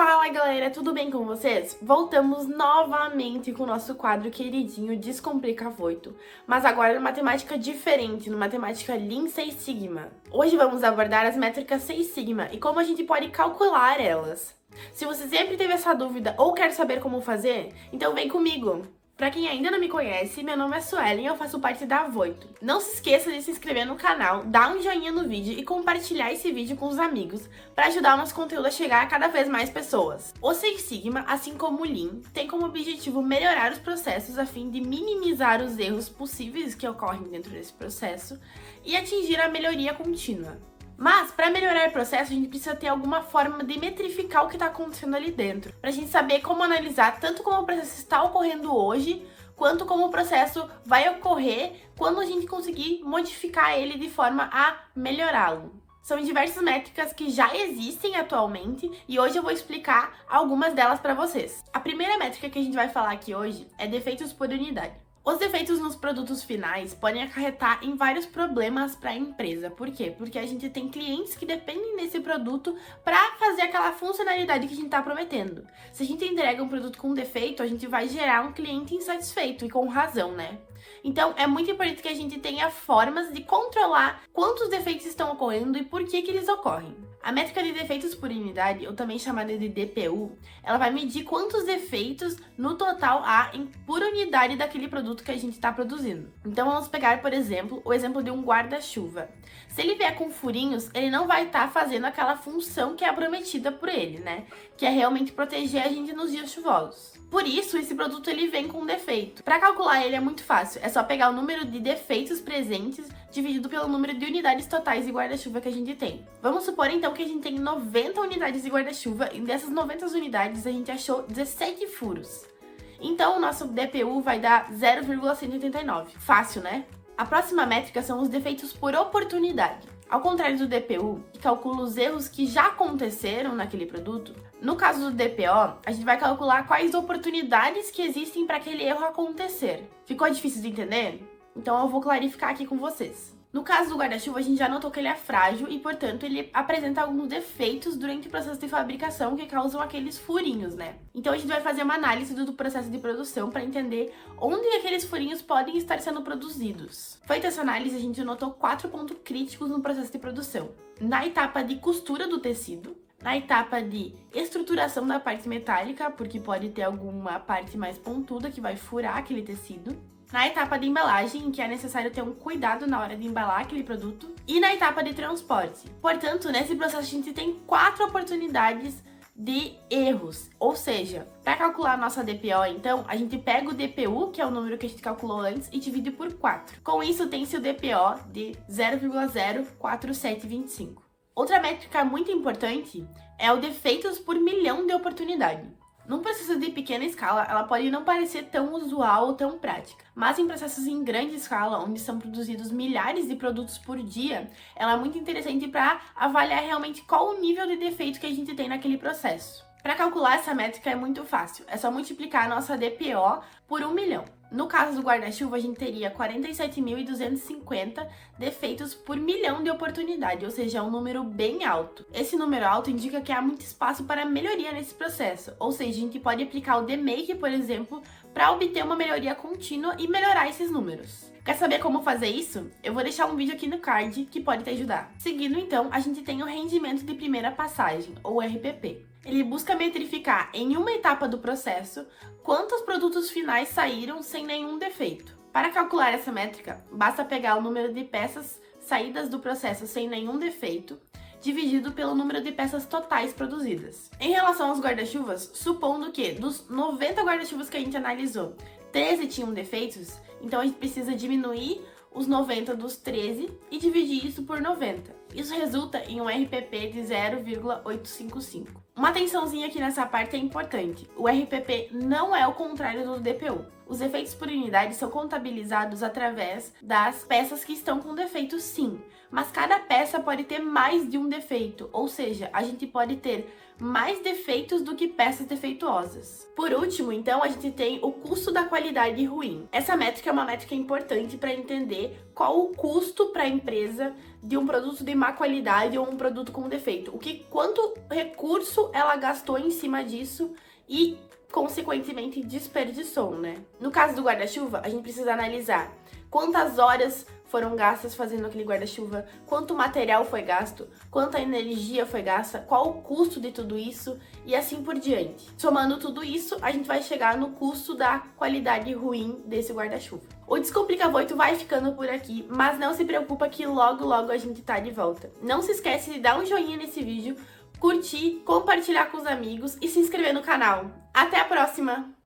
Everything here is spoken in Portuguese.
Fala galera, tudo bem com vocês? Voltamos novamente com o nosso quadro queridinho Descomplica Voito, mas agora numa temática diferente, numa temática Lean Six Sigma. Hoje vamos abordar as métricas Six Sigma e como a gente pode calcular elas. Se você sempre teve essa dúvida ou quer saber como fazer, então vem comigo! Pra quem ainda não me conhece, meu nome é Suelen e eu faço parte da Voito. Não se esqueça de se inscrever no canal, dar um joinha no vídeo e compartilhar esse vídeo com os amigos para ajudar o nosso conteúdo a chegar a cada vez mais pessoas. O Six Sigma, assim como o Lean, tem como objetivo melhorar os processos a fim de minimizar os erros possíveis que ocorrem dentro desse processo e atingir a melhoria contínua. Mas, para melhorar o processo, a gente precisa ter alguma forma de metrificar o que está acontecendo ali dentro. Para a gente saber como analisar tanto como o processo está ocorrendo hoje, quanto como o processo vai ocorrer quando a gente conseguir modificar ele de forma a melhorá-lo. São diversas métricas que já existem atualmente e hoje eu vou explicar algumas delas para vocês. A primeira métrica que a gente vai falar aqui hoje é defeitos por unidade. Os defeitos nos produtos finais podem acarretar em vários problemas para a empresa. Por quê? Porque a gente tem clientes que dependem desse produto para fazer aquela funcionalidade que a gente está prometendo. Se a gente entrega um produto com defeito, a gente vai gerar um cliente insatisfeito e com razão, né? Então, é muito importante que a gente tenha formas de controlar quantos defeitos estão ocorrendo e por que eles ocorrem. A métrica de defeitos por unidade, ou também chamada de DPU, ela vai medir quantos defeitos no total há por unidade daquele produto que a gente está produzindo. Então, vamos pegar, por exemplo, o exemplo de um guarda-chuva. Se ele vier com furinhos, ele não vai estar fazendo aquela função que é prometida por ele, né? Que é realmente proteger a gente nos dias chuvosos. Por isso, esse produto ele vem com defeito. Para calcular ele é muito fácil, é só pegar o número de defeitos presentes dividido pelo número de unidades totais de guarda-chuva que a gente tem. Vamos supor então que a gente tem 90 unidades de guarda-chuva e dessas 90 unidades a gente achou 17 furos. Então o nosso DPU vai dar 0,189. Fácil, né? A próxima métrica são os defeitos por oportunidade. Ao contrário do DPU, que calcula os erros que já aconteceram naquele produto, no caso do DPO, a gente vai calcular quais oportunidades que existem para aquele erro acontecer. Ficou difícil de entender? Então eu vou clarificar aqui com vocês. No caso do guarda-chuva, a gente já notou que ele é frágil e, portanto, ele apresenta alguns defeitos durante o processo de fabricação que causam aqueles furinhos, né? Então a gente vai fazer uma análise do processo de produção para entender onde aqueles furinhos podem estar sendo produzidos. Feita essa análise, a gente notou 4 pontos críticos no processo de produção. Na etapa de costura do tecido, na etapa de estruturação da parte metálica, porque pode ter alguma parte mais pontuda que vai furar aquele tecido. Na etapa de embalagem, em que é necessário ter um cuidado na hora de embalar aquele produto. E na etapa de transporte. Portanto, nesse processo a gente tem 4 oportunidades de erros. Ou seja, para calcular a nossa DPO, então, a gente pega o DPU, que é o número que a gente calculou antes, e divide por 4. Com isso, tem-se o DPO de 0,04725. Outra métrica muito importante é o defeitos por milhão de oportunidade. Num processo de pequena escala, ela pode não parecer tão usual ou tão prática, mas em processos em grande escala, onde são produzidos milhares de produtos por dia, ela é muito interessante para avaliar realmente qual o nível de defeito que a gente tem naquele processo. Para calcular essa métrica é muito fácil, é só multiplicar a nossa DPO por 1 milhão. No caso do guarda-chuva, a gente teria 47.250 defeitos por milhão de oportunidade, ou seja, é um número bem alto. Esse número alto indica que há muito espaço para melhoria nesse processo, ou seja, a gente pode aplicar o DMake, por exemplo, para obter uma melhoria contínua e melhorar esses números. Quer saber como fazer isso? Eu vou deixar um vídeo aqui no card que pode te ajudar. Seguindo então, a gente tem o rendimento de primeira passagem, ou RPP. Ele busca metrificar em uma etapa do processo quantos produtos finais saíram sem nenhum defeito. Para calcular essa métrica, basta pegar o número de peças saídas do processo sem nenhum defeito, dividido pelo número de peças totais produzidas. Em relação aos guarda-chuvas, supondo que dos 90 guarda-chuvas que a gente analisou, 13 tinham defeitos, então a gente precisa diminuir os 90 dos 13 e dividir isso por 90. Isso resulta em um RPP de 0,855. Uma atençãozinha aqui nessa parte é importante. O RPP não é o contrário do DPU. Os defeitos por unidade são contabilizados através das peças que estão com defeito, sim, mas cada peça pode ter mais de um defeito, ou seja, a gente pode ter mais defeitos do que peças defeituosas. Por último, então, a gente tem o custo da qualidade ruim. Essa métrica é uma métrica importante para entender qual o custo para a empresa de um produto de má qualidade ou um produto com defeito. Quanto recurso ela gastou em cima disso e, consequentemente, desperdiçou, né? No caso do guarda-chuva, a gente precisa analisar quantas horas foram gastas fazendo aquele guarda-chuva, quanto material foi gasto, quanta energia foi gasta, qual o custo de tudo isso e assim por diante. Somando tudo isso, a gente vai chegar no custo da qualidade ruim desse guarda-chuva. O Descomplica Voito vai ficando por aqui, mas não se preocupa que logo a gente tá de volta. Não se esquece de dar um joinha nesse vídeo, curtir, compartilhar com os amigos e se inscrever no canal. Até a próxima!